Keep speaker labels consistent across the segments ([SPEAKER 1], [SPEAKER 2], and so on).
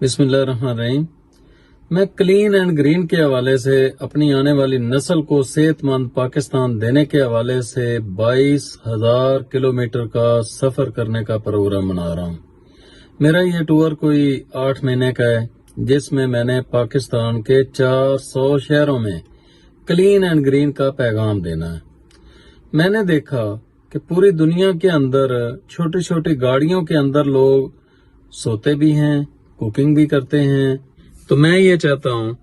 [SPEAKER 1] बिस्मिल्लाहिर्रहमानिर्रहीम। मैं clean and green के हवाले से अपनी आने वाली नस्ल को सेहतमंद पाकिस्तान देने के हवाले से 22,000 किलोमीटर का सफ़र करने का प्रोग्राम बना रहा हूँ। मेरा ये टूर कोई 8 महीने का है, जिसमें मैंने पाकिस्तान के 400 शहरों में क्लीन एंड ग्रीन का पैगाम देना है। मैंने देखा कि पूरी दुनिया के अंदर छोटी छोटी गाड़ियों के अंदर लोग सोते भी हैं, कुकिंग भी करते हैं। तो मैं ये चाहता हूँ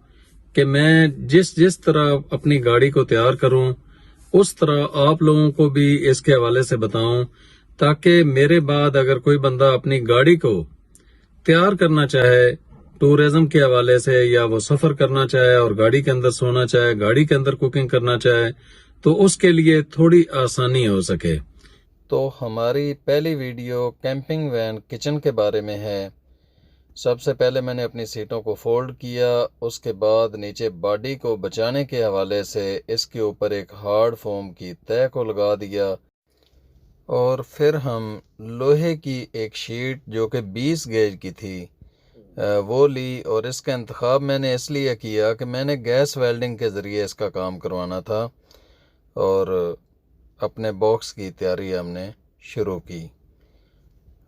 [SPEAKER 1] कि मैं जिस तरह अपनी गाड़ी को तैयार करूँ, उस तरह आप लोगों को भी इसके हवाले से बताऊं, ताकि मेरे बाद अगर कोई बंदा अपनी गाड़ी को तैयार करना चाहे टूरिज्म के हवाले से, या वो सफ़र करना चाहे और गाड़ी के अंदर सोना चाहे, गाड़ी के अंदर कुकिंग करना चाहे, तो उसके लिए थोड़ी आसानी हो सके। तो हमारी पहली वीडियो कैंपिंग वैन किचन के बारे में है। सबसे पहले मैंने अपनी सीटों को फोल्ड किया, उसके बाद नीचे बॉडी को बचाने के हवाले से इसके ऊपर एक हार्ड फोम की तह को लगा दिया, और फिर हम लोहे की एक शीट जो कि 20 गेज की थी वो ली। और इसका इंतखाब मैंने इसलिए किया कि मैंने गैस वेल्डिंग के ज़रिए इसका काम करवाना था, और अपने बॉक्स की तैयारी हमने शुरू की।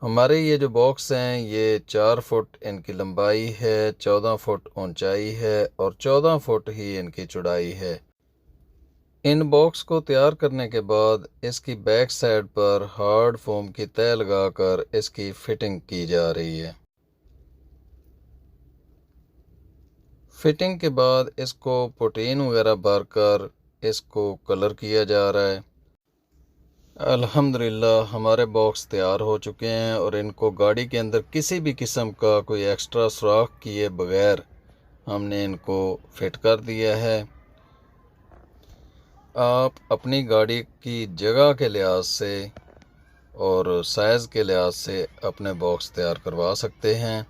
[SPEAKER 1] हमारे ये जो बॉक्स हैं ये 4 फुट इनकी लंबाई है, 14 फुट ऊंचाई है और 14 फुट ही इनकी चौड़ाई है। इन बॉक्स को तैयार करने के बाद इसकी बैक साइड पर हार्ड फोम की तह लगाकर इसकी फिटिंग की जा रही है। फिटिंग के बाद इसको पुटीन वगैरह भरकर इसको कलर किया जा रहा है। अल्हम्दुलिल्लाह हमारे बॉक्स तैयार हो चुके हैं, और इनको गाड़ी के अंदर किसी भी किस्म का कोई एक्स्ट्रा सुराख किए बगैर हमने इनको फिट कर दिया है। आप अपनी गाड़ी की जगह के लिहाज से और साइज़ के लिहाज से अपने बॉक्स तैयार करवा सकते हैं।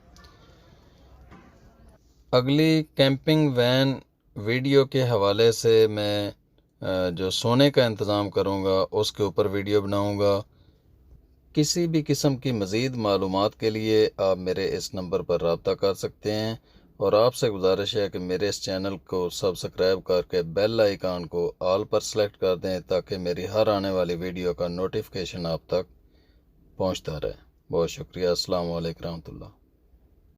[SPEAKER 1] अगली कैंपिंग वैन वीडियो के हवाले से मैं जो सोने का इंतज़ाम करूँगा उसके ऊपर वीडियो बनाऊँगा। किसी भी किस्म की मज़ीद मालूमात के लिए आप मेरे इस नंबर पर रब्ता कर सकते हैं, और आपसे गुजारिश है कि मेरे इस चैनल को सब्सक्राइब करके बेल आइकन को ऑल पर सेलेक्ट कर दें, ताकि मेरी हर आने वाली वीडियो का नोटिफिकेशन आप तक पहुंचता रहे। बहुत शुक्रिया। अस्सलाम वालेकुम रहमतुल्लाह।